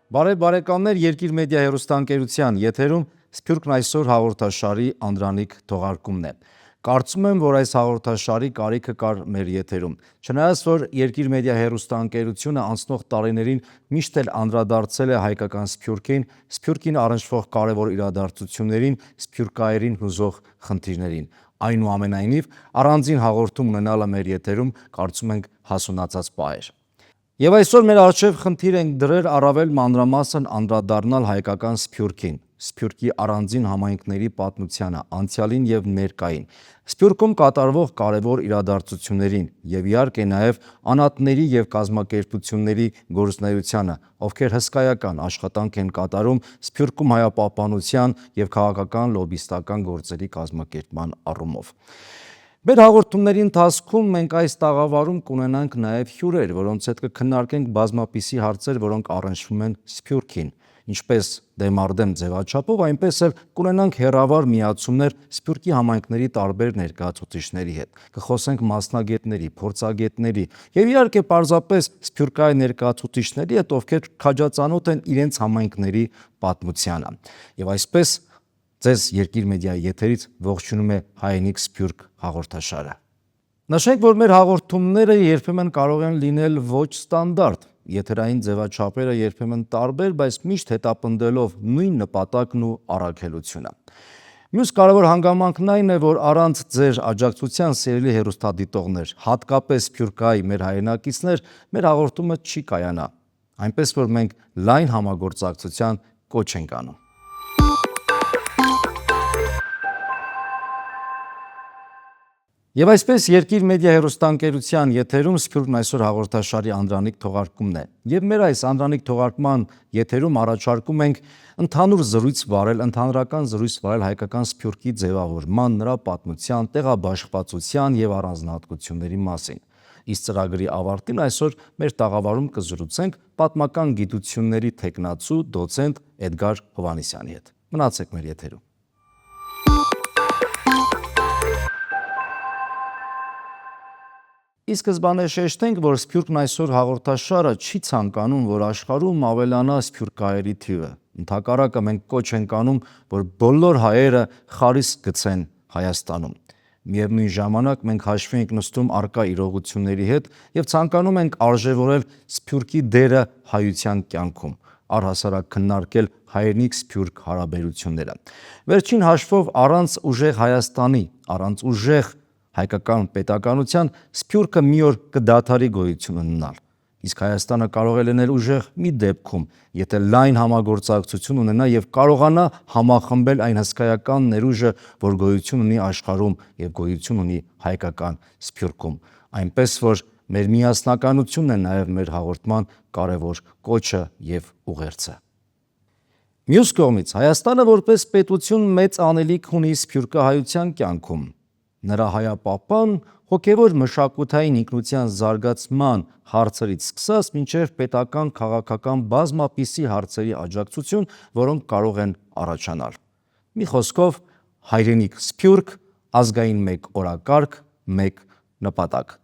Բարև բարեկամներ, Երկիր մեդիա հեռուստաընկերության եթերում Սփյուռքն այսօր հաղորդաշարի Անդրանիկ թողարկումն է։ Կարծում եմ, որ այս հաղորդաշարի կարիքը կար մեր եթերում։ Չնայած որ Երկիր մեդիա հեռուստաընկերությունը անցնող տարիներին միշտ էլ անդրադարձել է հայկական Սփյուռքին, Սփյուռքին առնչվող կարևոր իրադարձություններին, սփյուռքահայերին հուզող խնդիրներին։ Այնուամենայնիվ, առանձին հաղորդում ունենալը մեր եթերում կարծում ենք հասունացած պահ էր։ Եվ այսօր մեր առջև խնդիր ենք դրել առավել մանրամասն անդրադառնալ հայկական Սփյուռքին, Սփյուռքի առանձին համայնքների պատմությանը, անցյալին եւ ներկային, Սփյուռքում կատարվող կարևոր իրադարձություններին եւ իհարկե նաեւ անհատների եւ կազմակերպությունների գործունեությանը, ովքեր հսկայական աշխատանք են կատարում Սփյուռքում հայապահպանության եւ քաղաքական լոբիստական գործերի կազմակերպման առումով։ Մեր հաղորդումների ընթացքում մենք այս տաղավարում կունենանք նաև հյուրեր, որոնց հետ կքննարկենք բազմապիսի հարցեր, որոնք առնչվում են Սփյուռքին, ինչպես դեմարդեմ ձևաչափով, այնպես էլ կունենանք հեռավար միացումներ Սփյուռքի համայնքների տարբեր ներկայացուցիչների հետ։ Կխոսենք մասնագետների, փորձագետների եւ իհարկե պարզապես սփյուռքահայ ներկայացուցիչների հետ, ովքեր քաջածանոթ են իրենց համայնքների պատմությանը։ Եվ այսպես Ձեզ Երկիր մեդիայի եթերից ողջունում է Հայրենիք Սփյուռք հաղորդաշարը։ Նշենք, որ մեր հաղորդումները երբեմն կարող են լինել ոչ ստանդարտ, եթերային ձևաչափերը երբեմն տարբեր, բայց միշտ հետապնդելով նույն նպատակն ու առաքելությունը։ Մյուս կարևոր հանգամանքն այն է, որ առանց ձեր աջակցության սիրելի հեռուստադիտողներ, հատկապես սփյուռքահայ մեր հայրենակիցներ, մեր հաղորդումը չի կայանա, այնպես որ մենք լայն համագործակցության կոչ ենք անում։ Եվ այսպես Երկիր մեդիա հեռուստաընկերության եթերում Սփյուռքն այսօր հաղորդաշարի Անդրանիկ թողարկումն է։ Եվ մեր այս Անդրանիկ թողարկման եթերում առաջարկում ենք ընդհանուր զրույց վարել, ընդհանրական զրույց վարել հայկական Սփյուռքի ձևավորման, նրա պատմության, տեղաբաշխվածության եւ առանձնահատկությունների մասին։ Իսկ ծրագրի ավարտին այսօր մեր տաղավարում կզրուցենք պատմական գիտությունների թեկնածու դոցենտ Էդգար Հովհաննիսյանի հետ։ Մնացեք մեր եթերում։ Ի սկզբանե շեշտենք, որ Սփյուռքն այսօր հաղորդաշարը չի ցանկանում, որ աշխարհում ավելանա սփյուռքահայերի թիվը։ Ընդհակառակը մենք կոչ ենք անում, որ բոլոր հայերը խարիսկ գցեն Հայաստանում։ Միևնույն ժամանակ մենք հաշվի ենք նստում առկա իրողությունների հետ եւ ցանկանում ենք արժևորել Սփյուռքի դերը հայության կյանքում, առհասարակ քննարկել հայրենիք-սփյուռք հարաբերությունները։ Վերջին հաշվով առանց ուժեղ Հայաստանի, առանց ուժեղ հայկական պետականության Սփյուռքը մի օր կդադարի գոյություն ունենալ, իսկ Հայաստանը կարող է լինել ուժեղ մի դեպքում, եթե լայն համագործակցություն ունենա եւ կարողանա համախմբել այն հսկայական ներուժը, որ գոյություն ունի աշխարհում եւ գոյություն ունի հայկական Սփյուռքում, այնպես որ մեր միասնականությունն է նաեւ մեր հաղորդման կարևոր կոչը եւ ուղերձը։ Մյուս կողմից Հայաստանը որպես պետություն մեծ անելիք ունի սփյուռքահայության կյանքում։ Նրա հայապահպան հոգևոր մշակութային ինքնության զարգացման հարցերից սկսած մինչև պետական քաղաքական բազմապիսի հարցերի աջակցություն, որոնք կարող են առաջանալ։ Մի խոսքով հայրենիք Սփյուռք, ազգային մեկ օրակարգ, մեկ նպատակ։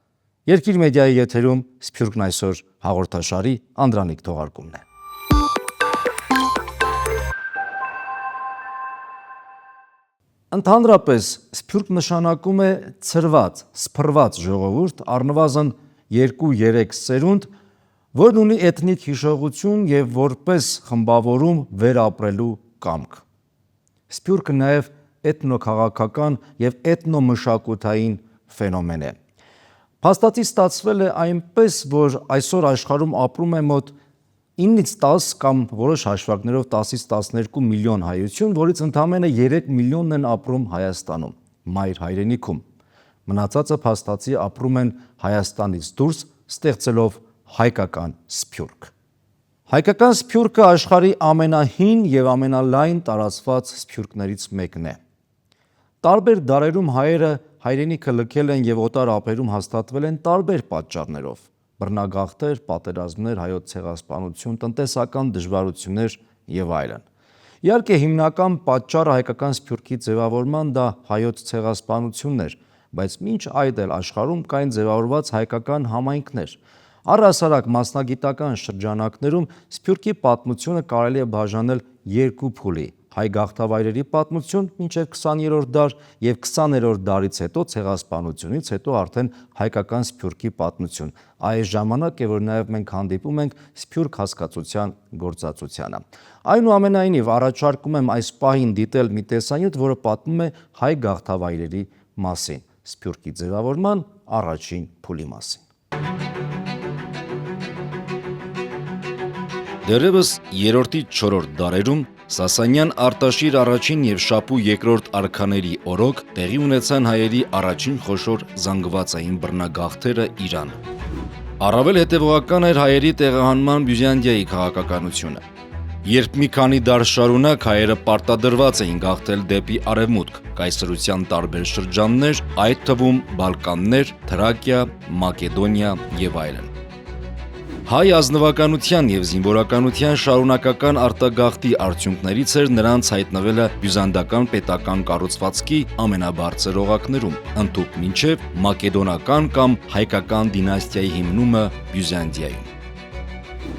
Երկիր մեդիայի եթերում Սփյուռքն այսօր հաղորդաշարի Անդրանիկ թողարկումն է։ Ընդհանրապես Սփյուռք նշանակում է ցրված, սփռված ժողովուրդ, առնվազն 2-3 սերունդ, որն ունի էթնիկ հիշողություն եւ որպես խմբավորում վերապրելու կամք։ Սփյուռքը նաեւ էթնոքաղաքական եւ էթնոմշակութային ֆենոմեն է։ Փաստացի ստացվել է այնպես, որ այսօր աշխարհում ապրում է մոտ 9-ից 10 կամ որոշ հաշվարկներով 10-ից 12 միլիոն հայություն, որից ընդամենը 3 միլիոնն են ապրում Հայաստանում, մայր հայրենիքում։ Մնացածը փաստացի ապրում են Հայաստանից դուրս, ստեղծելով հայկական Սփյուռք։ Հայկական Սփյուռքը աշխարհի ամենահին եւ ամենալայն տարածված սփյուռքներից մեկն է։ Տարբեր դարերում հայերը հայրենիքը լքել են եւ օտար ափերում հաստատվել են տարբեր պատճառներով։ Բռնագաղթեր, պատերազմներ, հայոց ցեղասպանություն, տնտեսական դժվարություններ եւ այլն։ Իհարկե հիմնական պատճառը հայկական Սփյուռքի ձևավորման դա հայոց ցեղասպանությունն էր, բայց մինչ այդ էլ աշխարհում կային ձևավորված հայկական համայնքներ։ Առհասարակ մասնագիտական շրջանակներում Սփյուռքի պատմությունը կարելի է բաժանել երկու փուլի՝ հայ գաղթավայրերի պատմություն մինչև 20-րդ դար և 20-րդ դարից հետո ցեղասպանությունից հետո արդեն հայկական Սփյուռքի պատմություն։ Այս ժամանակ է, որ նաև մենք հանդիպում ենք Սփյուռք հասկացության գործածությանը։ Այնուամենայնիվ, առաջարկում եմ այս պահին դիտել մի տեսանյութ, որը պատմում է հայ գաղթավայրերի մասին, Սփյուռքի ձևավորման առաջին փուլի մասին։ Դեռևս 3-ից 4-րդ դարերում Սասանյան Արտաշիր առաջին և Շապու երկրորդ արքաների օրոք տեղի ունեցան հայերի առաջին խոշոր զանգվածային բռնագաղթերը Իրան։ Առավել հետևողական էր հայերի տեղահանման Բյուզանդիայի քաղաքականությունը։ Երբ մի քանի դար շարունակ հայերը պարտադրված էին գաղթել դեպի արևմուտք, կայսրության տարբեր շրջաններ, այդ թվում Բալկաններ, Թրակիա, Մակեդոնիա և այլն։ Հայ ազնվականության և զինվորականության շարունակական արտագաղթի արդյունքներից էր նրանց հայտնվելը բյուզանդական պետական կառուցվածքի ամենաբարձր օղակներում, ընդհուպ մինչև մակեդոնական կամ հայկական դինաստիայի հիմնումը Բյուզանդիայում։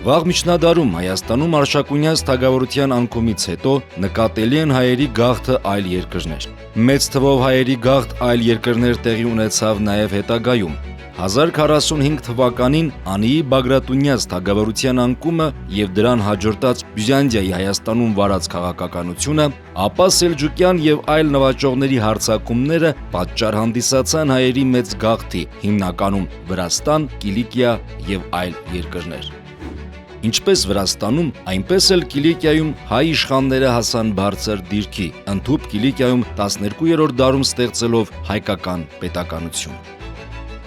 Վաղ միջնադարում Հայաստանում Արշակունյաց թագավորության անկումից հետո նկատելի են հայերի գաղթը այլ երկրներ։ Մեծ թվով հայերի գաղթ այլ երկրներ տեղի ունեցավ նաև հետագայում։ 1045 թվականին Անիի Բագրատունյաց թագավորության անկումը և դրան հաջորդած Բյուզանդիայի Հայաստանում վարած քաղաքականությունը, ապա սելջուկյան և այլ նվաճողների հարձակումները պատճառ հանդիսացան հայերի մեծ գաղթի, հիմնականում Վրաստան, Կիլիկիա և այլ երկրներ։ Ինչպես Վրաստանում, այնպես էլ Կիլիկիայում հայ իշխանները հասան բարձր դիրքի, ընդհուպ Կիլիկիայում 12-րդ դարում ստեղծելով հայկական պետականություն։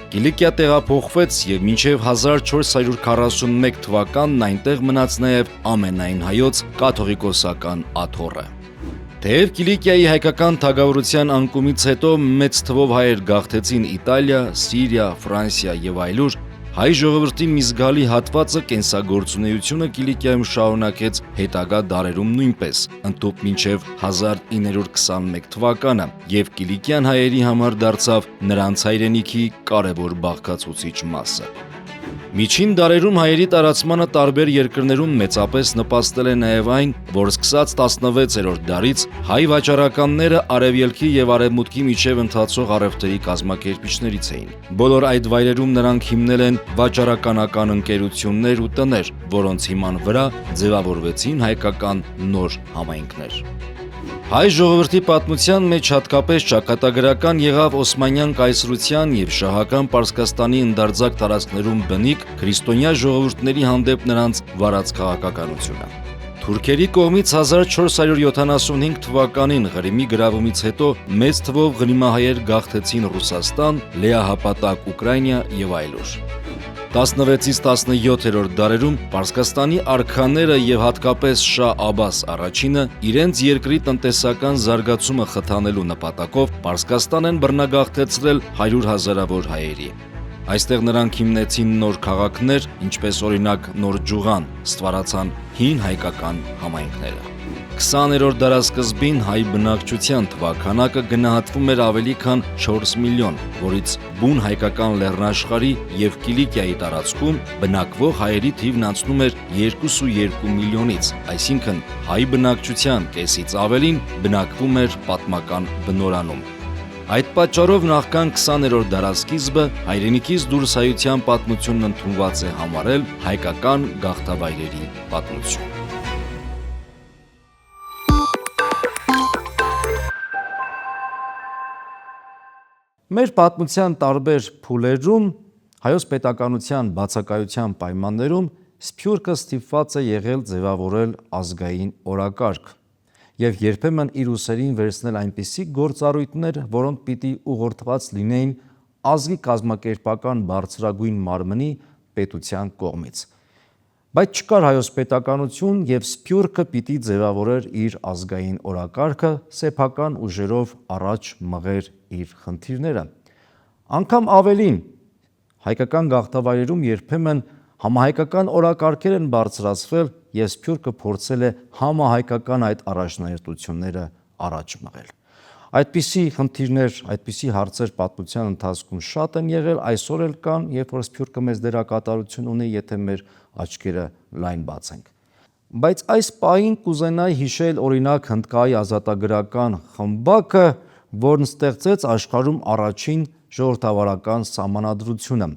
Կիլիկիա տեղափոխվեց և մինչև 1441 թվականն այնտեղ մնաց նաև ամենայն հայոց կաթողիկոսական աթոռը։ Թեև Կիլիկիայի հայկական թագավորության անկումից հետո մեծ թվով հայեր գաղթեցին Իտալիա, Սիրիա, Ֆրանսիա և այլուր, հայ ժողովրդի մի զգալի հատվածը կենսագործունեությունը Կիլիկիայում շարունակեց հետագա դարերում նույնպես, ընդհուպ մինչև 1921 թվականը, և Կիլիկիան հայերի համար դարձավ նրանց հայրենիքի կարևոր բաղկացուցիչ մասը։ Միջին դարերում հայերի տարածմանը տարբեր երկրներում մեծապես նպաստել է նաև այն, որ սկսած 16-րդ դարից հայ վաճառականները արևելքի և արևմուտքի միջև ընթացող առևտրի կազմակերպիչներից էին։ Բոլոր այդ վայրերում նրանք հիմնել են վաճառականական ընկերություններ ու տներ, որոնց հիման վրա ձևավորվեցին հայկական նոր համայնքներ։ Հայ ժողովրդի պատմության մեջ հատկապես ճակատագրական եղավ Օսմանյան կայսրության և շահական Պարսկաստանի ընդարձակ տարածքներում բնիկ քրիստոնյա ժողովուրդների հանդեպ նրանց վարած քաղաքականությունը։ Թուրքերի կողմից 1475 թվականին Ղրիմի գրավումից հետո մեծ թվով ղրիմահայեր գաղթեցին Ռուսաստան, լեահապատակ Ուկրաինա և այլուր։ 16-ից 17-րդ դարերում Պարսկաստանի արքաները և հատկապես Շահ Աբբաս առաջինը իրենց երկրի տնտեսական զարգացումը խթանելու նպատակով Պարսկաստան են բռնագաղթեցրել 100 հազարավոր հայերի։ Այստեղ նրանք հիմնեցին նոր քաղաքներ, ինչպես օրինակ Նոր Ջուղան, ստվարացան հին հայկական համայնքները։ 20-րդ դարասկզբին հայ բնակչության թվաքանակը գնահատվում էր ավելի քան 4 միլիոն, որից բուն հայկական լեռնաշխարհի և Կիլիկիայի տարածքում բնակվող հայերի թիվն անցնում էր 2.2 միլիոնից, այսինքն հայ բնակչության կեսից ավելին բնակվում էր պատմական բնորանում։ Այդ պատճառով նախքան 20-րդ դարասկիզբը հայրենիքից դուրս հայության պատմությունն ընդունված է համարել հայկական գաղթավայրերի պատմություն։ Մեր պատմության տարբեր փուլերում հայոց պետականության բացակայության պայմաններում Սփյուռքը ստիպված է եղել ձևավորել ազգային օրակարգ և երբեմն իր ուսերին վերցնել այնպիսի գործառույթներ, որոնք պիտի ուղղորդված լինեին ազգի կազմակերպական բարձրագույն մարմնի պետության կողմից։ Բայց չկար հայոց պետականություն և Սփյուռքը պիտի ձևավորեր իր ազգային օրակարգը, սեփական ուժերով առաջ մղեր իր խնդիրները։ Անգամ ավելին, հայկական գաղթավայրերում երբեմն համահայկական օրակարգեր են բարձրացվել և Սփյուռքը փորձել է համահայկական այդ առաջնահերթությունները առաջ մղել։ Այդպիսի խնդիրներ, այդպիսի հարցեր պատմության ընթացքում շատ են եղել, այսօր էլ կան, երբ որ Սփյուռքը մեծ դերակատարություն ունի, եթե մեր աչքերը լայն բացենք։ Բայց այս պահին կուզենայի հիշել օրինակ Հնդկայի ազատագրական խմբակը, որն ստեղծեց աշխարհում առաջին ժողովրդավարական սահմանադրությունը,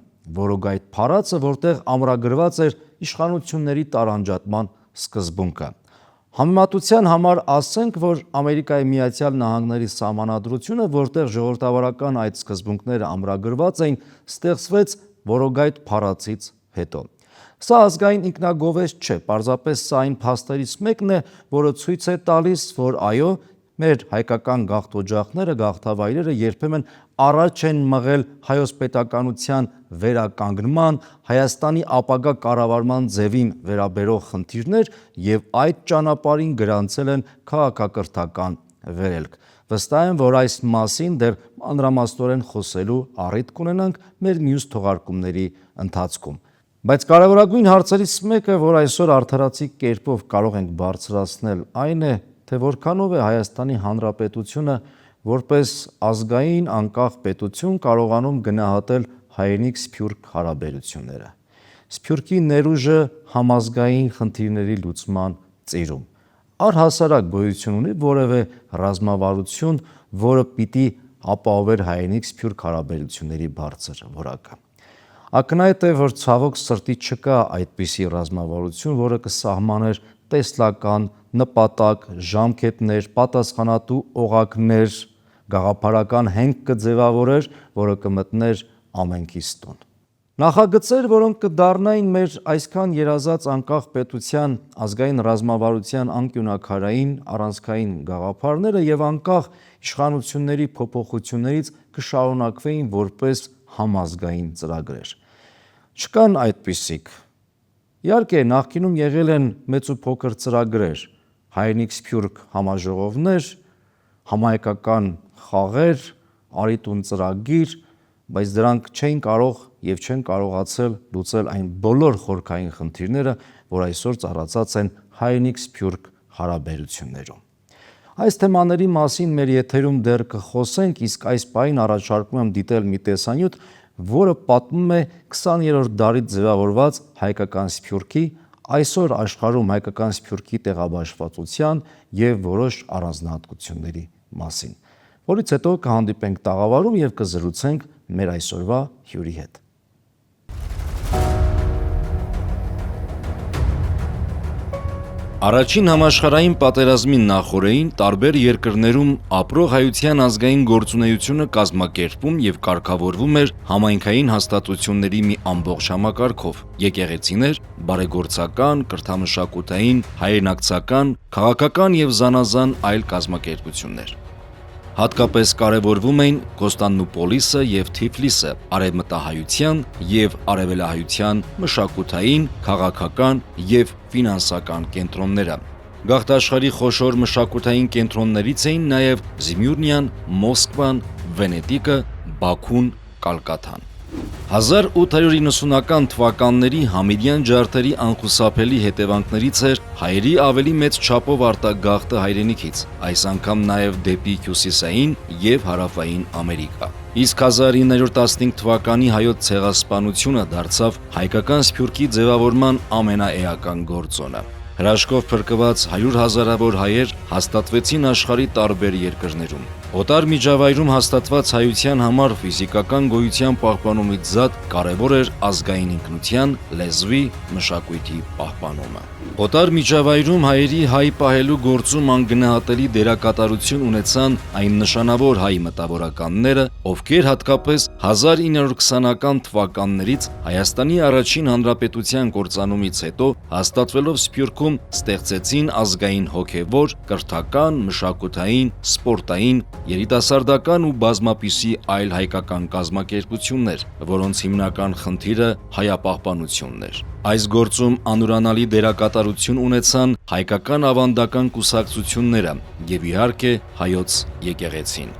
որոգայթ փարածը, որտեղ ամրագրված էր իշխանությունների տարանջատման սկզբունքը։ Համեմատության համար ասենք, որ Ամերիկայի Միացյալ Նահանգների սահմանադրությունը, որտեղ ժողովրդավարական այդ սկզբունքները ամրագրված էին, ստեղծվեց որոգայթ փարածից հետո։ Սա ազգային ինքնագովեզ չէ, պարզապես սա այն փաստերից մեկն է, որը ցույց է տալիս, որ այո, մեր հայկական գաղթօջախները, գաղթավայրերը երբեմն առաջ են մղել հայոց պետականության վերականգնման, Հայաստանի ապագա կառավարման ձևին վերաբերող խնդիրներ եւ այդ ճանապարհին գրանցել են քաղաքակրթական վերելք։ Վստահ եմ, որ այս մասին դեռ մանրամասնորեն խոսելու առիթ կունենանք մեր մյուս թողարկումների ընթացքում։ Բայց կարևորագույն հարցերից մեկը, որ այսօր արդարացի կերպով կարող ենք բարձրացնել, այն է, թե որքանով է Հայաստանի Հանրապետությունը որպես ազգային անկախ պետություն կարողանում գնահատել հայերենիք-սփյուռք հարաբերությունները։ Սփյուռքի ներուժը համազգային խնդիրների լուծման ծիրում առհասարակ գոյություն ունի որևէ ռազմավարություն, որը պիտի ապահովեր հայերենիք-սփյուռք հարաբերությունների բարձր որակը։ Ակնհայտ է, որ ցավոք սրտի չկա այդպիսի ռազմավարություն, որը կսահմաներ տեսլական, նպատակ, ժամկետներ, պատասխանատու օղակներ, գաղափարական հենք կձևավորեր, որը կմտներ ամենքիս տուն։ Նախագծեր, որոնք կդառնային մեր այսքան երազած անկախ պետության ազգային ռազմավարության անկյունակարային առանցքային գաղափարները եւ անկախ իշխանությունների փոփոխություններից կշարունակվեին որպես համազգային ծրագրեր։ Չկան այդպիսիք։ Իհարկե, նախկինում եղել են մեծ ու փոքր ծրագրեր, հայերենիք-սփյուռք համաժողովներ, համահայկական խաղեր, Արիտուն ծրագիր, բայց դրանք չէին կարող եւ չեն կարողացել լուծել այն բոլոր խորքային խնդիրները, որ այսօր ծառացած են հայերենիք-սփյուռք հարաբերություններում։ Այս թեմաների մասին մեր եթերում դեռ կխոսենք, իսկ այս պահին առաջարկում եմ դիտել մի տեսանյութ, որը պատմում է 20-րդ դարից ձևավորված հայկական սփյուռքի, այսօր աշխարհում հայկական սփյուռքի տեղաբաշխվածության եւ որոշ առանձնահատկությունների մասին, որից հետո կհանդիպենք տաղավարում եւ կզրուցենք մեր այսօրվա հյուրի հետ։ Առաջին համաշխարհային պատերազմի նախօրեին տարբեր երկրներում ապրող հայության ազգային գործունեությունը կազմակերպվում եւ կարգավորվում էր համայնքային հաստատությունների մի ամբողջ համակարգով՝ եկեղեցիներ, բարեգործական, կրթամշակութային, հայրենակցական, քաղաքական եւ զանազան այլ կազմակերպություններ։ Հատկապես կարևորվում էին Կոստանդնուպոլիսը եւ Թիֆլիսը, արևմտահայության եւ արևելահայության մշակութային, քաղաքական եւ ֆինանսական կենտրոնները։ Գաղթաշխարհի խոշոր մշակութային կենտրոններից էին նաեւ Զմյուրնիան, Մոսկվան, Վենետիկը, Բաքուն, Կալկաթան։ 1890-ական թվականների Համիդյան ջարդերի անխուսափելի հետևանքներից էր հայերի ավելի մեծ չափով արտագաղթը հայրենիքից, այս անգամ նաև դեպի հյուսիսային եւ հարավային Ամերիկա։ Իսկ 1915 թվականի հայոց ցեղասպանությունը դարձավ հայկական սփյուռքի ձևավորման ամենաէական գործոնը։ Հրաշքով փրկված 100,000-ավոր հայեր հաստատվեցին աշխարհի տարբեր երկրներում։ Օտար միջավայրում հաստատված հայության համար ֆիզիկական գոյության պահպանումից զատ կարևոր էր ազգային ինքնության, լեզվի, մշակույթի պահպանումը։ Օտար միջավայրում հայերի հայ պահելու գործում անգնահատելի դերակատարություն ունեցան այն նշանավոր հայ մտավորականները, ովքեր հատկապես 1920-ական թվականներից Հայաստանի առաջին հանրապետության կործանումից հետո հաստատվելով Սփյուռքում ստեղծեցին ազգային հոգևոր, կրթական, մշակութային, սպորտային, երիտասարդական ու բազմապիսի այլ հայկական կազմակերպություններ, որոնց հիմնական խնդիրը հայապահպանությունն էր։ Այս գործում անուրանալի դերակատարություն ունեցան հայկական ավանդական կուսակցությունները եւ իհարկե հայոց եկեղեցին։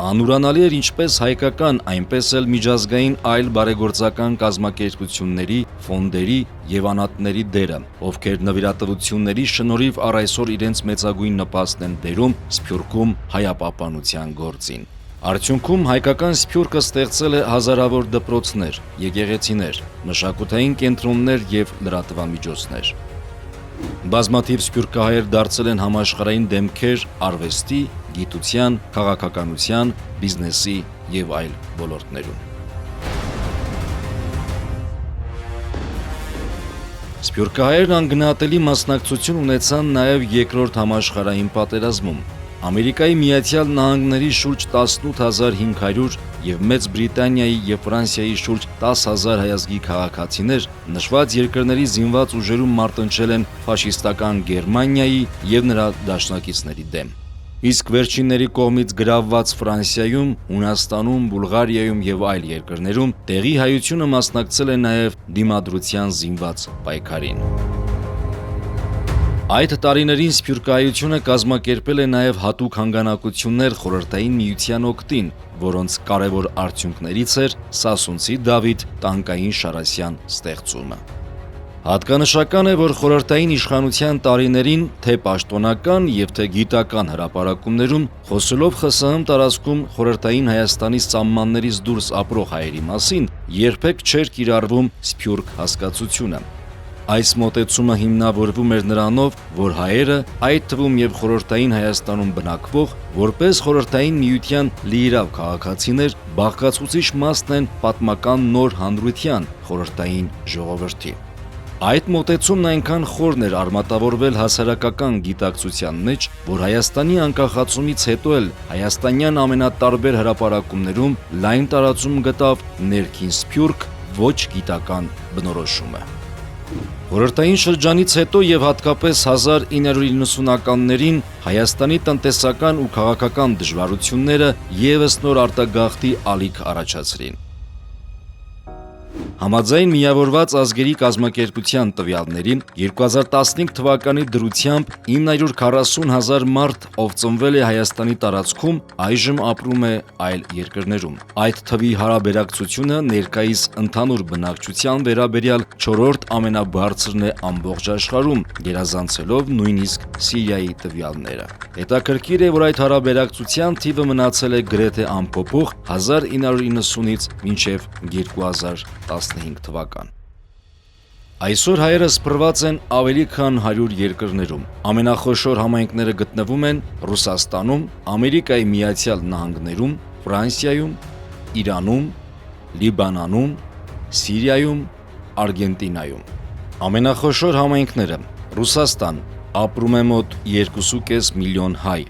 Անուրանալի էր ինչպես հայկական, այնպես էլ միջազգային այլ բարեգործական կազմակերպությունների, ֆոնդերի եւ անհատների դերը, ովքեր նվիրատվությունների շնորհիվ առ այսօր իրենց մեծագույն նպաստն են բերում Սփյուռքում հայապահպանության գործին։ Արդյունքում հայկական Սփյուռքը ստեղծել է հազարավոր դպրոցներ, եկեղեցիներ, մշակութային կենտրոններ եւ լրատվամիջոցներ։ Բազմաթիվ սփյուռքահայեր դարձել են համաշխարհային դեմքեր արվեստի, գիտության, քաղաքականության, բիզնեսի եւ այլ ոլորտներում։ Սփյուռքահայերն անգնահատելի մասնակցություն ունեցան նաեւ երկրորդ համաշխարհային պատերազմում։ Ամերիկայի Միացյալ Նահանգների շուրջ 18500 եւ Մեծ Բրիտանիայի եւ Ֆրանսիայի շուրջ 10000 հայազգի քաղաքացիներ նշված երկրների զինված ուժերում մարտնչել են ֆաշիստական Գերմանիայի եւ նրա դաշնակիցների դեմ։ Իսկ վերջինների կողմից գրավված Ֆրանսիայում, Հունաստանում, Բուլղարիայում եւ այլ երկրներում տեղի հայությունը մասնակցել է նաեւ դիմադրության զինված պայքարին։ Այդ տարիներին սփյուռքահայությունը կազմակերպել է նաև հատուկ հանգանակություններ Խորհրդային Միության օգտին, որոնց կարևոր արդյունքներից էր Սասունցի Դավիթ տանկային շարասյան ստեղծումը։ Հատկանշական է, որ խորհրդային իշխանության տարիներին թե պաշտոնական եւ թե գիտական հրապարակումներում խոսելով ԽՍՀՄ տարածքում խորհրդային Հայաստանի սահմաններից դուրս ապրող հայերի մասին երբեք չէր կիրառվում սփյուռք հասկացությունը։ Այս մոտեցումը հիմնավորվում էր նրանով, որ հայերը, այդ թվում եւ խորհրդային Հայաստանում բնակվող, որպես խորհրդային Միության լիիրավ քաղաքացիներ, բաղկացուցիչ մասն են պատմական նոր հանրության խորհրդային ժողովրդի։ Այդ մոտեցումն այնքան խորն էր արմատավորվել հասարակական գիտակցության մեջ, որ Հայաստանի անկախացումից հետո էլ հայաստանյան ամենատարբեր հրապարակումներում լայն տարածում գտավ ներքին սփյուռք ոչ գիտական բնորոշումը։ Խորհրդային շրջանից հետո եւ հատկապես 1990-ականներին Հայաստանի տնտեսական ու քաղաքական դժվարությունները եւս նոր արտագաղթի ալիք առաջացրին։ Համաձայն միավորված ազգերի կազմակերպության տվյալների 2015 թվականի դրությամբ 940,000 մարդ, ով ծնվել է Հայաստանի տարածքում, այժմ ապրում է այլ երկրներում։ Այդ թվի հարաբերակցությունը ներկայիս ընդհանուր բնակչության վերաբերյալ 4-րդ ամենաբարձրն է ամբողջ աշխարհում, գերազանցելով նույնիսկ Սիրիայի տվյալները։ Հետաքրքիր է, որ այդ հարաբերակցության թիվը մնացել է գրեթե անփոփոխ 1990-ից մինչև 2015 թվական։ Այսօր հայերը սփռված են ավելի քան 100 երկրներում։ Ամենախոշոր համայնքները գտնվում են Ռուսաստանում, Ամերիկայի Միացյալ Նահանգներում, Ֆրանսիայում, Իրանում, Լիբանանում, Սիրիայում, Արգենտինայում։ Ամենախոշոր համայնքները՝ Ռուսաստան, ապրում է մոտ 2.5 միլիոն հայ։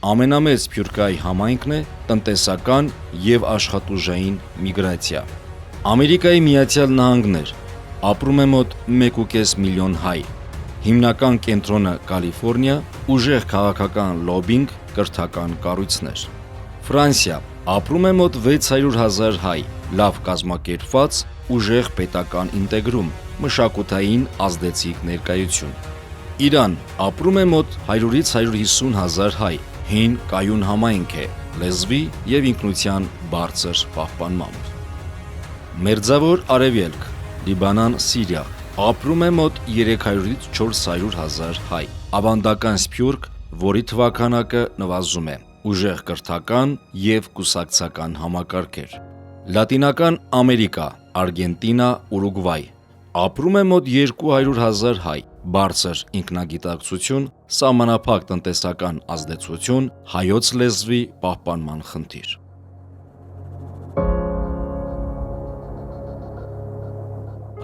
Ամենամեծ սփյուռքահայ համայնքն է տնտեսական եւ աշխատուժային միգրացիա։ Ամերիկայի Միացյալ Նահանգներ, ապրում է մոտ 1.5 միլիոն հայ։ Հիմնական կենտրոնը Կալիֆոռնիա, ուժեղ քաղաքական լոբինգ, կրթական կառույցներ։ Ֆրանսիա, ապրում է մոտ 600,000 հայ, լավ կազմակերպված, ուժեղ պետական ինտեգրում, մշակութային ազդեցիկ ներկայություն։ Իրան, ապրում է մոտ 100-ից 150,000 հայ, հին կայուն համայնք է, լեզվի եւ ինքնության բարձր պահպանմամբ։ Մերձավոր Արևելք, Լիբանան, Սիրիա, ապրում է մոտ 300-ից 400,000 հայ, ավանդական սփյուռք, որի թվաքանակը նվազում է, ուժեղ կրթական եւ կուսակցական համակարգեր։ Լատինական Ամերիկա, Արգենտինա, Ուրուգվայ, ապրում է մոտ 200,000 հայ, բարձր ինքնագիտակցություն, սահմանափակ տնտեսական ազդեցություն, հայոց լեզվի պահպանման խնդիր։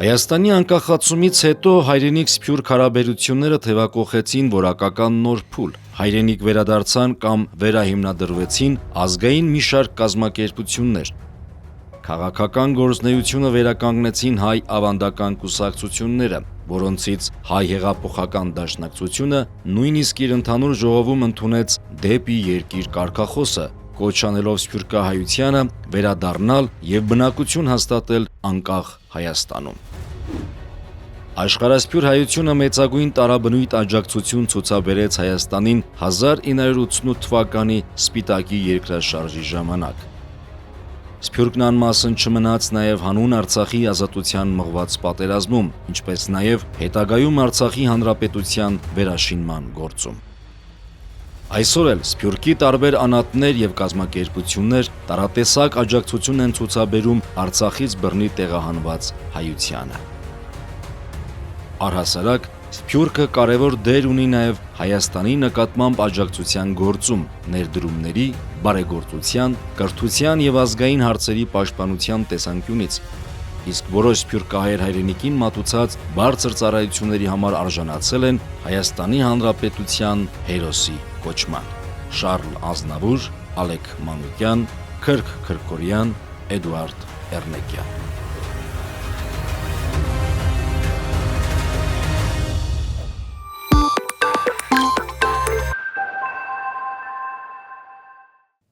Հայաստանի անկախացումից հետո հայրենիք սփյուռք հարաբերությունները թևակողեցին որակական նոր փուլ։ Հայրենիք վերադարձան կամ վերահիմնադրվեցին ազգային մի շարք կազմակերպություններ։ Քաղաքական գործունեությունը վերականգնեցին հայ ավանդական կուսակցությունները, որոնցից հայ հեղափոխական դաշնակցությունը նույնիսկ իր ընդհանուր ժողովում ընդունեց դեպի երկիր կարգախոսը, կոչ անելով սփյուռքահայությանը վերադառնալ եւ բնակություն հաստատել անկախ Հայաստանում։ Աշխարհասփյուր հայությունը մեծագույն տարաբնույթ աջակցություն ցուցաբերեց Հայաստանին 1988 թվականի Սպիտակի երկրաշարժի ժամանակ։ Սփյուռքն անմասն չմնաց նաև հանուն Արցախի ազատության մղված պատերազմում, ինչպես նաև հետագայում Արցախի հանրապետության վերաշինման գործում։ Այսօր էլ Սփյուռքի տարբեր անատներ եւ կազմակերպություններ տարատեսակ աջակցություն են ցուցաբերում Արցախից բռնի տեղահանված հայությանը։ Առհասարակ Սփյուռքը կարևոր դեր ունի նաև Հայաստանի նկատմամբ աջակցության գործում, ներդրումների, բարեգործության, կրթության եւ ազգային հարցերի պաշտպանության տեսանկյունից, իսկ որոշ սփյուռքահայեր հայրենիքին մատուցած բարձր ծառայությունների համար արժանացել են Հայաստանի Հանրապետության հերոսի կոչման։ Շարլ Ազնավուր, Ալեք Մանուկյան, Քրք Քրկորյան, Էդուարդ Էրնեկյան։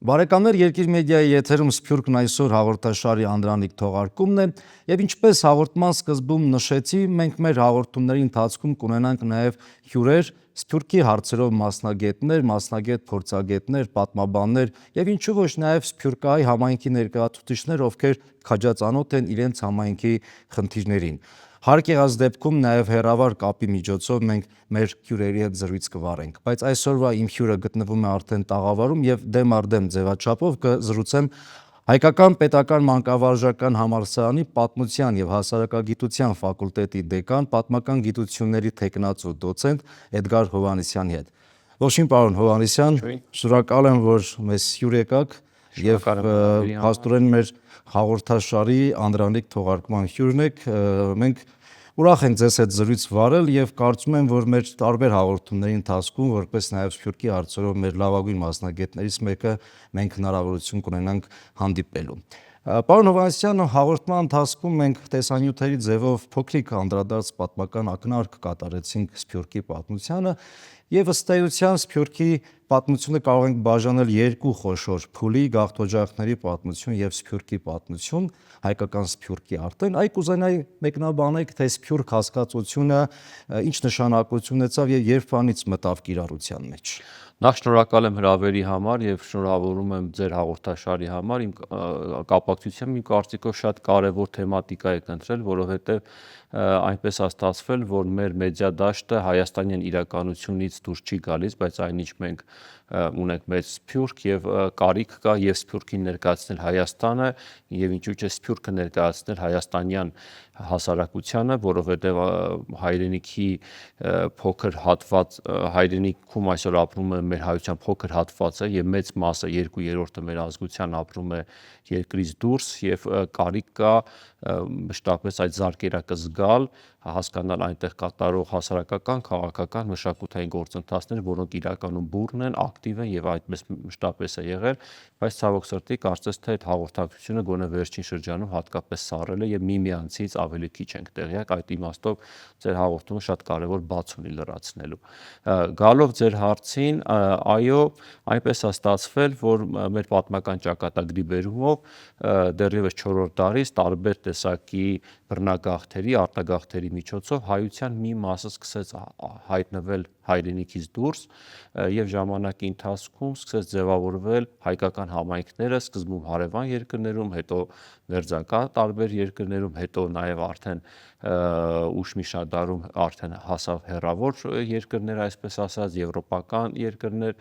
Բարեկամներ, Երկիր մեդիայի եթերում Սփյուռքն այսօր հաղորդաշարի անդրանիկ թողարկումն է եւ ինչպես հաղորդման սկզբում նշեցի, մենք մեր հաղորդումների ընթացքում կունենանք նաեւ հյուրեր, Սփյուռքի հարցերով մասնագետ փորձագետներ, պատմաբաններ եւ ինչու ոչ նաեւ Սփյուռքահայ համայնքի ներկայացուցիչներ, ովքեր քաջածանոթ են իրենց համայնքի խնդիրներին։ Հարկ եղած դեպքում նաև հեռավար կապի միջոցով մենք մեր հյուրերի հետ զրույց կվարենք, բայց այսօրվա իմ հյուրը գտնվում է արդեն տաղավարում եւ դեմ առ դեմ ձևաչափով կզրուցեմ Հայկական պետական մանկավարժական համալսարանի պատմության եւ հասարակագիտության ֆակուլտետի դեկան, պատմական գիտությունների թեկնածու դոցենտ Էդգար Հովհաննիսյանի հետ։ Ողջույն պարոն Հովհաննիսյան, շնորհակալ եմ, որ մեզ հյուր եկաք եւ հաստորեն մեր հաղորդաշարի անդրանիկ թողարկման հյուրն եք։ Մենք ուրախ ենք ձեզ հետ զրույց վարել եւ կարծում եմ, որ մեր տարբեր հաղորդումների ընթացքում, որպես նաեւ Սփյուռքի հարցերով մեր լավագույն մասնագետներից մեկը մենք հնարավորություն կունենանք հանդիպելու։ Պարոն Հովհաննիսյան, հաղորդման ընթացքում մենք տեսանյութերի ձևով փոքրիկ անդրադարձ պատմական ակնարկ կատարեցինք Սփյուռքի պատմությանը եւ ըստ էության Սփյուռքի պատմությունը կարող ենք բաժանել երկու խոշոր փուլի՝ գաղթօջախների պատմություն եւ Սփյուռքի պատմություն, հայկական Սփյուռքի արտեն։ Այ կուզենայի մեկնաբանեք, թե Սփյուռք հասկացությունը ինչ նշանակություն ունեցավ եւ երբանից մտավ կիրառության մեջ։ Նախ շնորհակալ եմ հրավերի համար եւ շնորհավորում եմ ձեր հաղորդաշարի համար։ Իմ կապակցությամբ իմ կարծիքով շատ կարեւոր թեմատիկա եք ընտրել, որովհետեւ այնպես է ստացվել, որ մեր մեդիա դաշտը հայաստանյան իրականությունից դուրս չի գալիս, բայց այնինչ մենք ունենք մեծ Սփյուռք եւ կարիք կա եւ Սփյուռքին ներկայացնել Հայաստանը եւ ինչու՞ չէ Սփյուռքը ներկայացնել հայաստանյան հասարակությանը, որովհետեւ հայրենիքի փոքր հատված, հայրենիքում այսօր ապրում է մեր հայության փոքր հատվածը եւ մեծ մասը 2/3-ը մեր ազգության ապրում է երկրից դուրս եւ կարիք կա մշտապես այդ զարկերակը զգալ, հասկանալ այնտեղ կատարող հասարակական, քաղաքական, մշակութային գործընթացներ, որոնք իրականում բուռն են, ակտիվ են եւ այդպես մշտապես է եղել, բայց ցավոք սրտի կարծես թե այդ հաղորդակցությունը գոնե վերջին շրջանում հատկապես սառել է եւ միմյանցից ավելի քիչ ենք տեղյակ, այդ իմաստով ձեր հաղորդումը շատ կարեւոր բաց ունի լրացնելու։ Գալով ձեր հարցին, այո, այնպես է ստացվել, որ մեր պատմական ճակատագրի բերումով դեռևս 4-րդ դարից տարբեր տեսակի բռնագաղթերի, արտագաղթերի միջոցով հայության մի մասը սկսեց հայտնվել հայրենիքից դուրս եւ ժամանակի ընթացքում սկսեց ձևավորվել հայկական համայնքները, սկզբում հարևան երկրներում, հետո մերձակա տարբեր երկրներում, հետո նաեւ արդեն ուշ մի շարք դարում արդեն հասավ հեռավոր երկրներ, այսպես ասած, եվրոպական երկրներ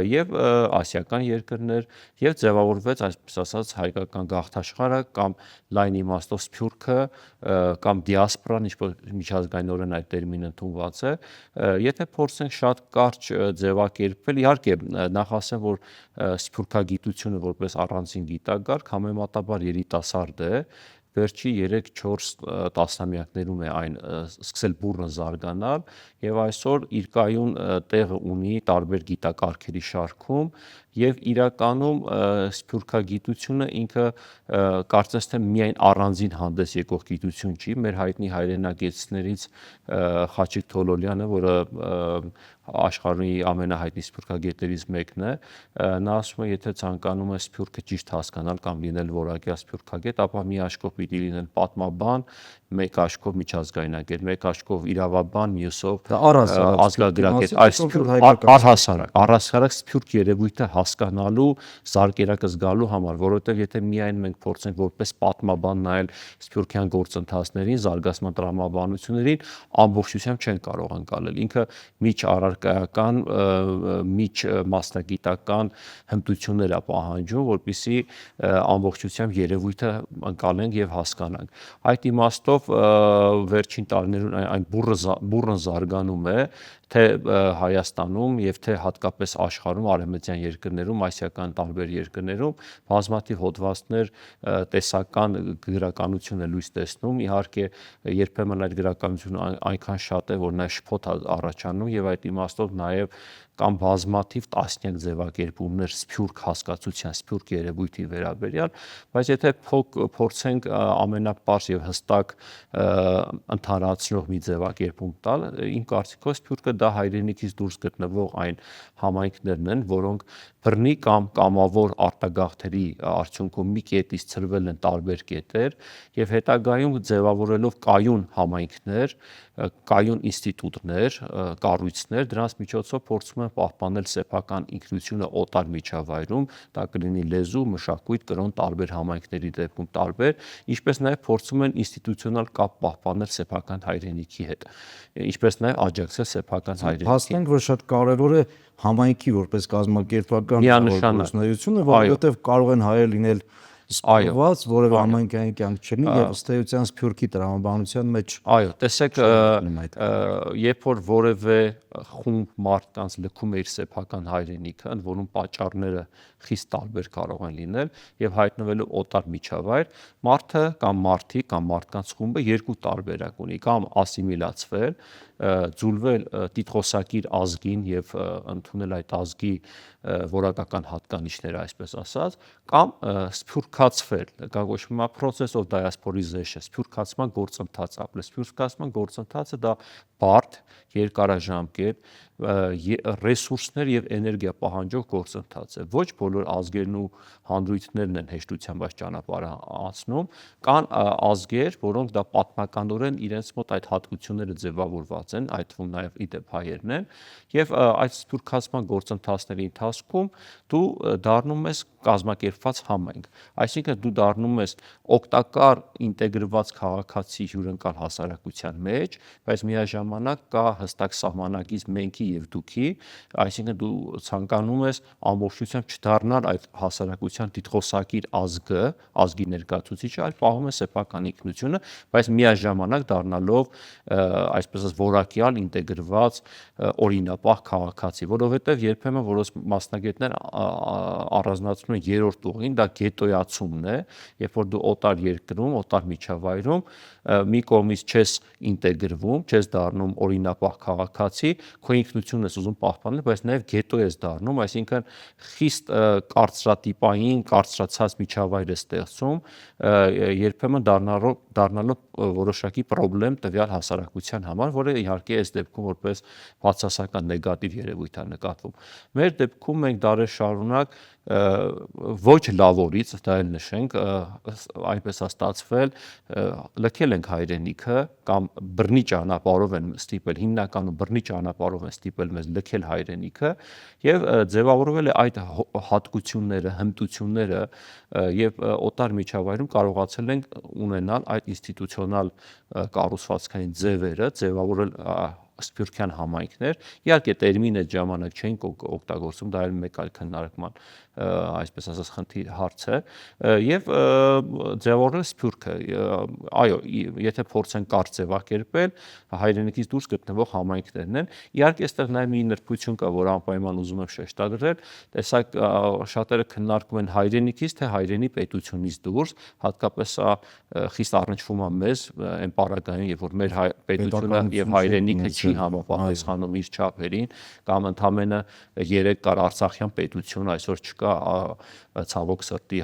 եւ ասիական երկրներ եւ ձևավորվեց, այսպես ասած, հայկական գաղթաշխարհը կամ լայն իմաստով Սփյուռքը կամ դիասպորան, ինչպես միջազգայինորեն այդ տերմինը ընդունված է, եթե փորձենք շատ կարճ ձևակերպել, իհարկե նախ ասեմ, որ սփյուռքագիտությունը որպես առանձին գիտակարգ համեմատաբար երիտասարդ է, վերջի 3-4 տասնամյակներում է այն սկսել բուռն զարգանալ եւ այսօր իր կայուն տեղը ունի տարբեր գիտակարգերի շարքում եւ իրականում սփյուռքագիտությունը ինքը կարծես թե միայն առանձին հանդես եկող գիտություն չի, մեր հայտնի հայրենագետներից Խաչիկ Թոլոլյանը, որը աշխարհի ամենահայտնի սփյուռքագետներից մեկն է, նա ասում է, եթե ցանկանում ես սփյուռքը ճիշտ հասկանալ կամ լինել որակյալ սփյուռքագետ, ապա մի աչքով պիտի լինել պատմաբան, մեկ աչքով միջազգայնագետ, մեկ աչքով իրավաբան, մյուսով ազգագրագետ, առհասարակ սփյուռք երևույթը հասկանալու, զարկերակը զգալու համար, որովհետև եթե միայն մենք փորձենք որպես պատմաբան նայել սփյուռքյան գործընթացներին, զարգացման տրամաբանություններին, ամբողջությամբ չեն կարող անցնել։ Ինքը միջառարկայական, միջմասնագիտական հմտություններ է պահանջում, որպեսզի ամբողջությամբ երևույթը անցնենք եւ հասկանանք։ Այդ իմաստով վերջին տարիներում այն բուռն զարգանում է թե Հայաստանում եւ թե հատկապես աշխարհում, արևմտյան երկրներում, ասիական տարբեր երկրներում բազմաթիվ հոդվածներ տեսական գրականություն է լույս տեսնում։ Իհարկե, երբեմն այդ գրականությունը այնքան շատ է, որ նա շփոթ է առաջանում եւ այդ իմաստով նաեւ կամ բազմաթիվ տասնյակ ձևակերպումներ սփյուռք հասկացության, սփյուռք երևույթի վերաբերյալ, բայց եթե փորձենք ամենապարզ եւ հստակ ընդհանրացնող մի ձևակերպում տալ, իմ կարծիքով սփյուռքը դա հայրենիքից դուրս գտնվող այն համայնքներն են, որոնք բռնի կամ կամավոր արտագաղթերի արդյունքում մի կետից ցրվել են տարբեր կետեր եւ հետագայում ձևավորելով կայուն համայնքներ, կայուն ինստիտուտներ, կառույցներ, դրանց միջոցով փորձում են պահպանել սեփական ինքնությունը օտար միջավայրում, դա կլինի լեզու, մշակույթ, կրոն տարբեր համայնքների դեպքում տարբեր, ինչպես նաեւ փորձում են ինստիտուցիոնալ կապ պահպանել սեփական հայրենիքի հետ, ինչպես նաեւ աջակցել սեփական հայրենիքին։ Փաստենք, որ շատ կարևոր է համայնքի որպես կազմակերպական գործունեությունը, որովհետև կարող են հայեր լինել սպառված, որևէ համայնքային կյանք չլինի եւ ըստ էության սփյուռքի տրամաբանության մեջ։ Այո, տեսեք, երբ որ որևէ խումբ մարդկանց լքում է իր սեփական հայրենիքը, ընդ որում պատճառները խիստ տարբեր կարող են լինել եւ հայտնվելու օտար միջավայր, մարդը կամ մարդիկ կամ մարդկանց խումբը երկու տարբերակ ունի, կամ ասիմիլացվել, ձուլվել տիտղոսակիր ազգին եւ ընդունել այդ ազգի որակական հատկանիշները, այսպես ասած, կամ սփյուռքացվել, դա կոչվում է process of diasporization, սփյուռքացման գործընթաց, սփյուռքացման գործընթացը դա բարդ, երկարաժամկետ, ռեսուրսներ եւ էներգիա պահանջող գործընթաց է։ Ոչ բոլոր ազգերն ու հանրույթներն են հեշտությամբ այս ճանապարհը անցնում, կան ազգեր, որոնք դա պատմականորեն իրենց մոտ այդ հատկությունները ձևավորված են, այդ թվում նաեւ իդեպ հայերն են, եւ այդ սփյուռքացման գործընթացների ընթացքում դու դառնում ես կազմակերպված համայնք, այսինքն դու դառնում ես օգտակար ինտեգրված քաղաքացի հյուրընկալ հասարակության մեջ, բայց միաժամանակ կա հստակ սահմանակից մենքի եւ դուքի, այսինքն դու ցանկանում ես ամբողջությամբ չդառնալ այդ հասարակության տիտղոսակիր ազգի ներկայացուցիչը, այլ պահում ես սեփական ինքնությունը, բայց միաժամանակ դառնալով այսպես ասած որակյալ ինտեգրված օրինապահ քաղաքացի, որովհետեւ երբեմն որոշ մասնագետներ առանձնացնում են երրորդ ուղին, դա գետոյացումն է, երբ որ դու օտար երկրում, օտար միջավայրում մի կողմից չես ինտեգրվում, չես դառնում օրինապահ քաղաքացի, քո ինքնությունն ես ուզում պահպանել, բայց նաև գետո ես դառնում, այսինքն խիստ կարծրատիպային, կարծրացած միջավայր է ստեղծում, երբեմն դառնալով որոշակի պրոբլեմ տվյալ հասարակության համար, որը իհարկե այս դեպքում որպես բացասական նեգատիվ երևույթ է նկատվում։ Մեր դեպքում մենք դարեր շարունակ ոչ լավորից, դա էլ նշենք, այնպես է ստացվել, լքել ենք հայրենիքը կամ բռնի ճանապարհով են ստիպել, հիմնականում բռնի ճանապարհով են ստիպել մեզ լքել հայրենիքը եւ ձևավորվել է այդ հատկությունները, հմտությունները եւ օտար միջավայրում կարողացել ենք ունենալ այդ ինստիտուցիոնալ կառուցվածքային ձևերը, ձևավորել սփյուռքյան համայնքներ, իհարկե տերմինը ժամանակ չէինք օգտագործում, դա էլ մեկ այլ քննարկման այսպես ասած հարց է եւ ձևավորել սփյուռքը, այո, եթե փորձեն կարճ ձևակերպել, հայրենիքից դուրս գտնվող համայնքներն են, իհարկե այստեղ նաեւ մի նրբություն կա, որ անպայման ուզում եմ շեշտադրել, տեսակ շատերը քննարկում են հայրենիքից թե հայրենի պետությունից դուրս, հատկապես սա խիստ առնչվում է մեզ այն պարագայում, երբ որ մեր պետությունը եւ հայրենիքը չի համապատասխանում իր չափերին, կամ ընդամենը 3 կար Արցախյան պետություն, այսօր չկա, ցավոք սրտի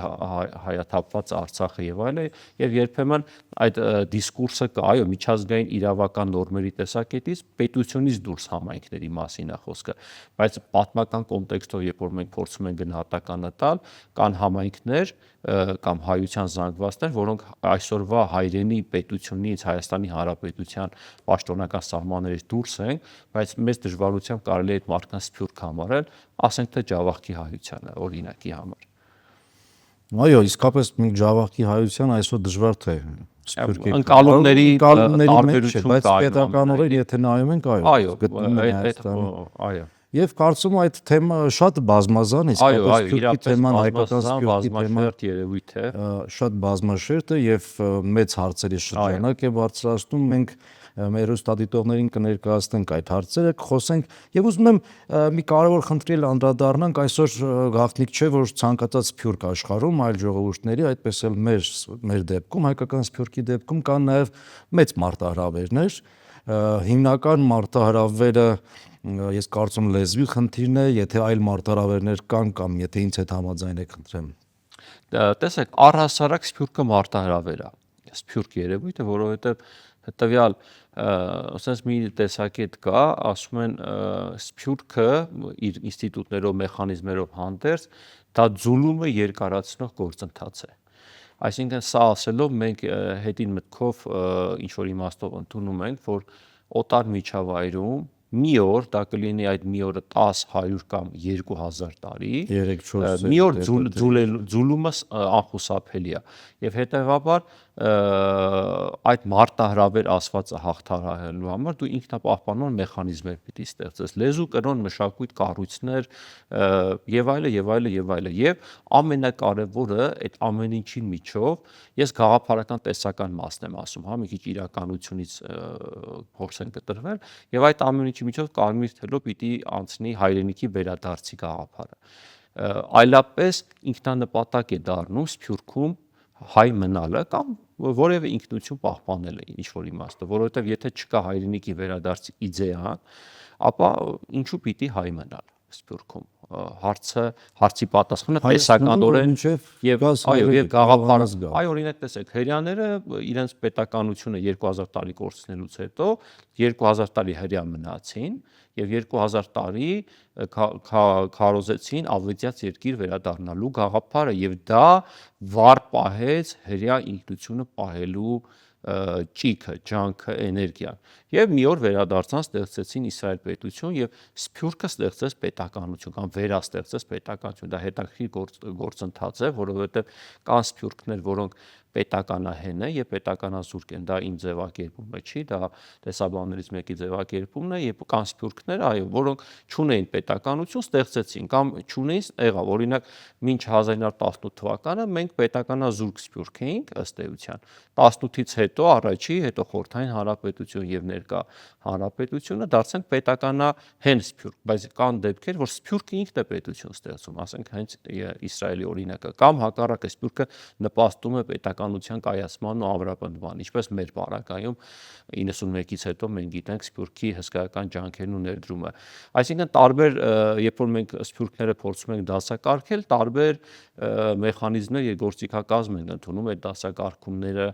հայաթափված Արցախը եւ այլն, եւ երբեմն այդ դիսկուրսը կա, այո, միջազգային իրավական նորմերի տեսակետից պետությունից դուրս համայնքների մասին է խոսքը, բայց պատմական կոնտեքստով, երբ որ մենք փորձում ենք գնահատականը տալ, կան համայնքներ կամ հայության զանգվածներ, որոնք այսօրվա հայրենի պետությունից, Հայաստանի Հանրապետության պաշտոնական սահմաններից դուրս են, բայց մեծ դժվարությամբ կարելի է այդ մարդկանց սփյուռք համարել, ասենք թե Ջավախքի հայությանը օրինակի համար։ Այո, իսկապես մենք Ջավախքի հայության այսօր դժվար թե ընկալումների տարբերություն, բայց պետականորեն եթե նայում ենք, այո, գտնում ենք Հայաստանում։ այո։ Եվ կարծում եմ այդ թեմա շատ բազմազան, իսկապես սփյուռքի թեման, հայկական սփյուռքի թեման երևույթ է, շատ բազմաշերտ է եւ մեծ հարցերի շրջանակ է բարձրացնում։ Մենք մեր հեռուստադիտողներին կներկայացնենք այդ հարցերը, կխոսենք եւ ուզում եմ մի կարևոր խնդրի անդրադառնանք, այսօր գաղտնիք չէ, որ ցանկացած սփյուռք աշխարհում այլ ժողովուրդների, այդպես էլ մեր դեպքում, հայկական սփյուռքի դեպքում կան նաեւ մեծ մարտահրավերներ, հիմնական մարտահրավերը ես կարծում լեզվի խնդիրն է, եթե այլ մարտահրավերներ կան կամ եթե ինձ հետ համաձայն եք, խնդրեմ։ Տեսեք, առհասարակ սփյուռքը մարտահրավեր է, սփյուռք երևույթը, որովհետեւ տվյալ ասես մի տեսակետ կա, ասում են սփյուռքը իր ինստիտուտներով, մեխանիզմերով հանդերձ դա ձուլումը երկարացնող գործընթաց է։ Այսինքն սա ասելով մենք հետին մտքով ինչ որ իմաստով ընդունում ենք, որ օտար միջավայրում մի օր, դա կլինի այդ մի օրը 10, 100 կամ 2000 տարի, 3-4 մի օր ձուլումը անխուսափելի է եւ հետեւաբար այդ մարտահրավեր ասվածը հաղթահարելու համար դու ինքնապահպանման մեխանիզմեր պիտի ստեղծես, լեզու, կրոն, մշակույթ, կառույցներ եւ այլն եւ այլն եւ այլն, եւ ամենակարևորը այդ ամեն ինչի միջով ես գաղափարական տեսական մասն եմ ասում, հա, մի քիչ իրականությունից փորձեն կտրվել եւ այդ ամեն ինչի միջով կարմիր թելով պիտի անցնի հայրենիքի վերադարձի գաղափարը։ Այլապես ինքնանպատակ է դառնում սփյուռքում հայ մնալը կամ որևէ ինքնություն պահպանելը ինչ որ իմաստով, որովհետև եթե չկա հայրենիքի վերադարձի իդեան, ապա ինչու պիտի հայ մնալ սփյուռքում։ Հարցի պատասխանը տեսականորեն եւ այո եւ գաղափարը զգա։ Այո, օրինակ տեսեք, հрьяաները իրենց պետականությունը 2000 տարի կորցնելուց հետո 2000 տարի հрья մնացին եւ 2000 տարի քարոզեցին ավետյաց երկիր վերադառնալու գաղափարը եւ դա վառ պահեց հрья ինքնությունը պահելու ճիքը, ջանքը, էներգիան։ Եվ մի օր վերադարձան, ստեղծեցին Իսրայել պետություն եւ Սփյուռքը ստեղծեց պետականություն կամ վերաստեղծեց պետականություն։ Դա հետաքրքիր գործընթաց է, որովհետեւ կան սփյուռքներ, որոնք պետականահեն է եւ պետականազուրկ են, դա իմ ձևակերպումը չի, դա տեսաբաններից մեկի ձևակերպումն է, եւ կան սփյուռքներ, այո, որոնք չունեին պետականություն, ստեղծեցին կամ չունեին, եղավ, օրինակ, մինչ 1918 թվականը մենք պետականազուրկ սփյուռք էինք ըստ էության։ 18-ից հետո առաջի, հետո Խորհրդային Հանրապետություն եւ ներկա Հանրապետությունը դարձանք պետականահեն սփյուռք, բայց կան դեպքեր, որ սփյուռքը ինքն է պետություն ստեղծում, ասենք հենց Իսրայելի օրինակը, կամ հակառակը սփյուռքը նպաստում է պետականության կայացման ու ամրապնդման, ինչպես մեր բանակայում 91-ից հետո մենք գիտենք սփյուռքի հսկայական ջանքերն ու ներդրումը։ Այսինքն տարբեր, երբ որ մենք սփյուռքները փորձում ենք դասակարգել, տարբեր մեխանիզմներ եւ գործիքակազմ ենք ընդունում այդ դասակարգումները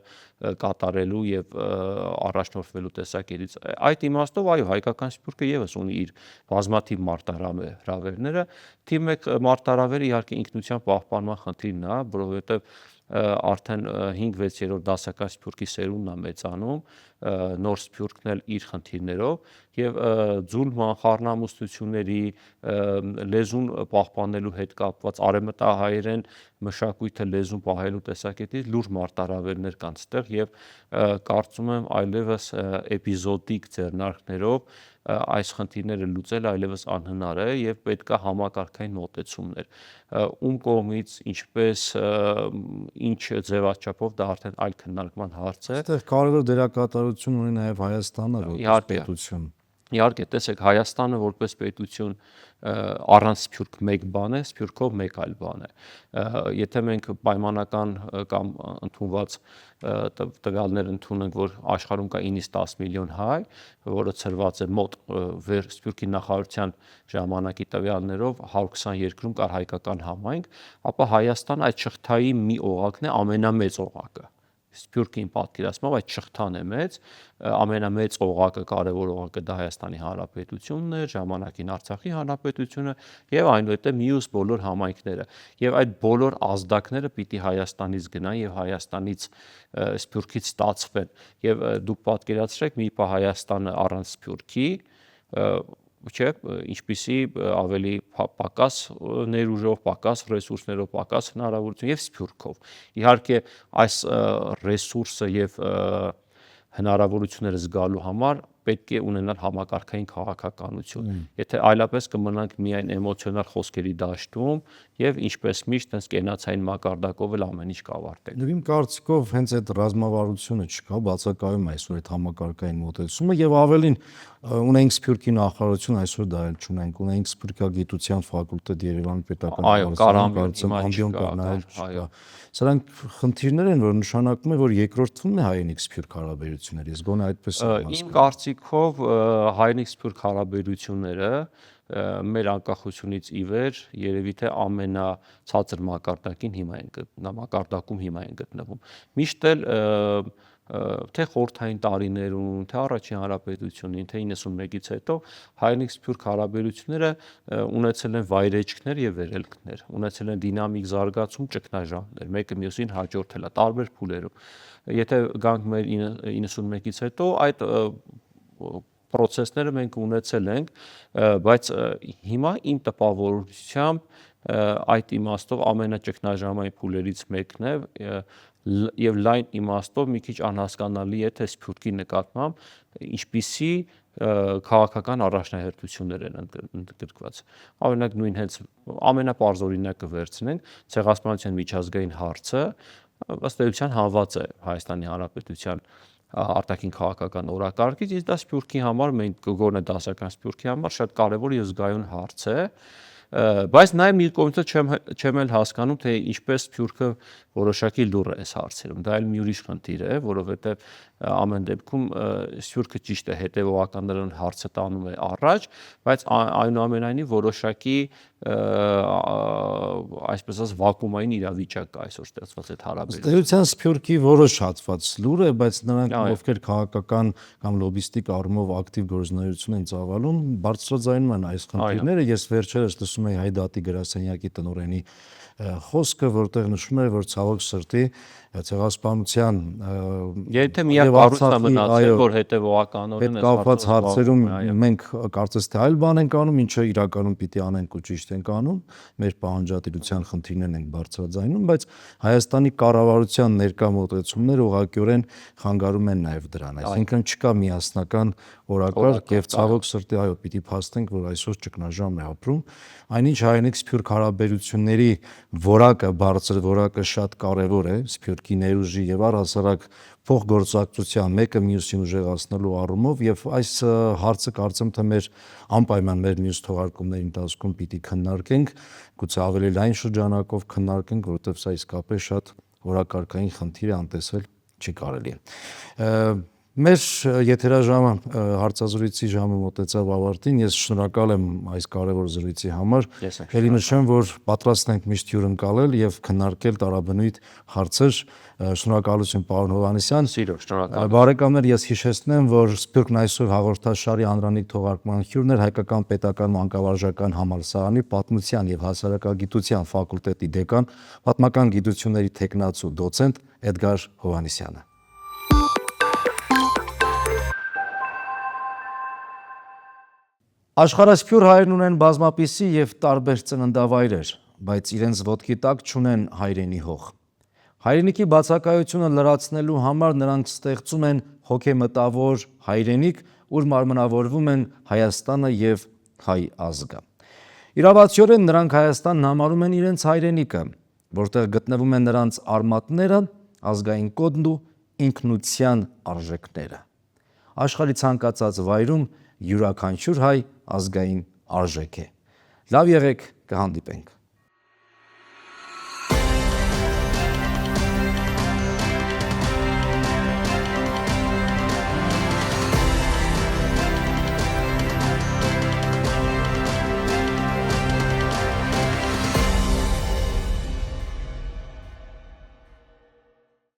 կատարելու եւ առաջնորդվելու տեսակետից։ Այդ իմաստով այո, հայկական սփյուռքը եւս ունի իր բազմաթիվ մարտահրավերները, թիվ 1 մարտահրավերը իհարկե ինքնության պահպանման խնդիրն է, որովհետեւ արդեն 5-6-րդ դասական սփյուռքի սերունդն է մեծանում, նոր սփյուռքն էլ իր խնդիրներով եւ ձուլման, խառնամուսնությունների, լեզուն պահպանելու հետ կապված արևմտահայերեն մշակույթը լեզուն պահելու տեսակետից լուրջ մարտահրավերներ կան ստեղ եւ կարծում եմ այլևս էպիզոդիկ ձեռնարկներով այս խնդիրները լուծել այլևս անհնար է եւ պետք է համակարգային մոտեցումներ։ Ում կողմից, ինչպես, ինչ ձևաչափով դա արդեն այլ քննարկման հարց է։ Այստեղ կարևոր դերակատարություն ունի նաեւ Հայաստանը որպես պետություն։ Իհարկե, տեսեք, Հայաստանը որպես պետություն առանց Սփյուռք մեկ բան է, Սփյուռքով մեկ այլ բան է։ Եթե մենք պայմանական կամ ընդունված տվյալներ ընդունենք, որ աշխարհում կա 9-ից 10 միլիոն հայ, որը ցրված է մոտ Սփյուռքի նախարարության ժամանակի տվյալներով 120 երկրում կար հայկական համայնք, ապա Հայաստանը այդ շղթայի մի օղակն է, ամենամեծ օղակը։ Սփյուռքին պատկերացնելով այդ շղթան է մեծ, ամենամեծ օղակը, կարևոր օղակը դա Հայաստանի Հանրապետությունն է, ժամանակին Արցախի Հանրապետությունը եւ այնուհետեւ մյուս բոլոր համայնքները։ Եվ այդ բոլոր ազդակները պիտի Հայաստանից գնան եւ Հայաստանից Սփյուռքից ստացվեն։ Եվ դուք պատկերացրեք մի պահ Հայաստանը առանց Սփյուռքի, չէ, ինչպիսի ավելի պակաս ներուժով, պակաս ռեսուրսներով, պակաս հնարավորություն եւ Սփյուռքով։ Իհարկե այս ռեսուրսը եւ հնարավորությունները զգալու համար պետք է ունենալ համակարգային քաղաքականություն։ Եթե այլապես կմնանք միայն էմոցիոնալ խոսքերի դաշտում եւ ինչպես միշտ հենց կենացային մակարդակով էլ ամեն ինչ կավարտենք։ Իմ կարծիքով հենց այդ ռազմավարությունը չկա, բացակայում է այսօր այդ համակարգային մոտեցումը եւ ավելին ունենք Սփյուռքի նախարարություն, այսօր դա էլ չունենք, ունենք Սփյուռքագիտության ֆակուլտետ Երևանի պետական համբիոն կա, նայել չկա։ Սրանք խնդիրներ են, որ նշանակում է, որ երկրորդվում է հայերենիք-սփյուռք հարաբերությունները։ Ես գոնե այդպես եմ Իմ կարծիքով հայերենիք-սփյուռք հարաբերությունները մեր անկախությունից ի վեր երևի թե ամենացածր մակարդակում հիմա են գտնվում։ Միշտ էլ թե խորհրդային տարիներում, թե առաջին հանրապետությունին, թե 91-ից հետո հայերենիք-սփյուռք հարաբերությունները ունեցել են վայրեջքներ եւ վերելքներ, ունեցել են դինամիկ զարգացում, ճգնաժամեր, մեկը մյուսին հաջորդել է տարբեր փուլերով։ Եթե գանք մեր 91-ից հետո այդ պրոցեսները մենք ունեցել ենք, բայց հիմա իմ տպավորությամբ այդ իմաստով ամենաճգնաժամային փուլերից մեկն է եւ լայն իմաստով մի քիչ անհասկանալի է թե Սփյուռքի նկատմամբ ինչպիսի քաղաքական առաջնահերթություններ են ընդգրկված։ Օրինակ նույն հենց ամենապարզ օրինակը վերցնենք, ցեղասպանության միջազգային հարցը ըստ էության հանված է Հայաստանի Հանրապետության արտաքին քաղաքական օրակարգից, իսկ դա Սփյուռքի համար, մենք գոնե դասական Սփյուռքի համար շատ կարևոր եւ զգայուն հարց է, բայց նաեւ մի կողմից չեմ էլ հասկանում, թե ինչպես Սփյուռքը որոշակի լուռ է այս հարցերում։ Դա էլ մի ուրիշ խնդիր է, որովհետեւ ամեն դեպքում Սփյուռքը ճիշտ է հետեւողականորեն հարցը տանում է առաջ, բայց այնուամենայնիվ որոշակի այսպես ասած վակուումային իրավիճակ կա այսօր ստեղծված այդ հարաբերությունում։ Ստեղծության Սփյուռքի որոշ հատված լուր է, բայց նրանք ովքեր քաղաքական կամ լոբիստիկ առումով ակտիվ գործունեություն են ծավալում, բարձրաձայնում են այս խնդիրները։ Ես վերջերս լսում էի Հայդատի գրասենյակի տնօրենի խոսքը, որտեղ նշում էր, որ ցավոք սրտի ցեղասպանության եթե միակ կառույցը մնացել, որ հետևողականորեն այս կապված հարցերում մենք կարծես թե այլ բան ենք անում, ինչը իրականում պիտի անենք ու ճիշտ ենք անում, մեր պահանջատիրության խնդիրներն ենք բարձրաձայնում, բայց Հայաստանի կառավարության ներկա մոտեցումները ուղղակիորեն խանգարում են նաև դրան։ Այսինքն չկա միասնական օրակարգ եւ ցավոք սրտի այո, պիտի փաստենք, որ այսօր ճգնաժամ է ապրում։ Այնինչ հայերենիք-սփյուռք հարաբերությունների որակը, բարձր որակը շատ կարևոր է Սփյուռքի ներուժի եւ առհասարակ փոխգործակցության մեկը մյուսին ուժեղացնելու առումով եւ այս հարցը կարծեմ թե մեր անպայման մեր մյուս թողարկումների ընթացքում պիտի քննարկենք, գուցե ավելի լայն շրջանակով քննարկենք, որովհետեւ սա իսկապես շատ որակարգային խնդիր է, անտեսել չի կարելի։ Մեր եթերաժամը հարցազրույցի ժամը մոտեցավ ավարտին, ես շնորհակալ եմ այս կարևոր զրույցի համար։ Ելի նշեմ, որ պատրաստ ենք միշտ հյուրընկալել եւ քննարկել տարաբնույթ հարցեր։ Շնորհակալություն պարոն Հովհաննիսյան։ Շնորհակալ։ Բարեկամներ, ես հիշեցնեմ, որ Սփյուռքն այսօր հաղորդաշարի անրանիկ թողարկման հյուրն էր Հայկական պետական մանկավարժական համալսարանի պատմության եւ հասարակագիտության ֆակուլտետի դեկան, պատմական գիտությունների թեկնածու դոցենտ Էդգար Հովհաննիսյանը։ Աշխարհասփյուռ հայերն ունեն բազմապիսի եւ տարբեր ծննդավայրեր, բայց իրենց ոտքի տակ չունեն հայրենի հող։ Հայրենիքի բացակայությունը լրացնելու համար նրանք ստեղծում են հոգեմտավոր հայրենիք, ուր մարմնավորվում են Հայաստանը եւ հայ ազգը։ Իրավացիորեն նրանք Հայաստանն համարում են իրենց հայրենիքը, որտեղ գտնվում են նրանց արմատները, ազգային կոդն ու ինքնության արժեքները։ Աշխարհի ցանկացած վայրում յուրաքանչյուր հայ ազգային արժեք է։ Լավ եղեք, կհանդիպենք։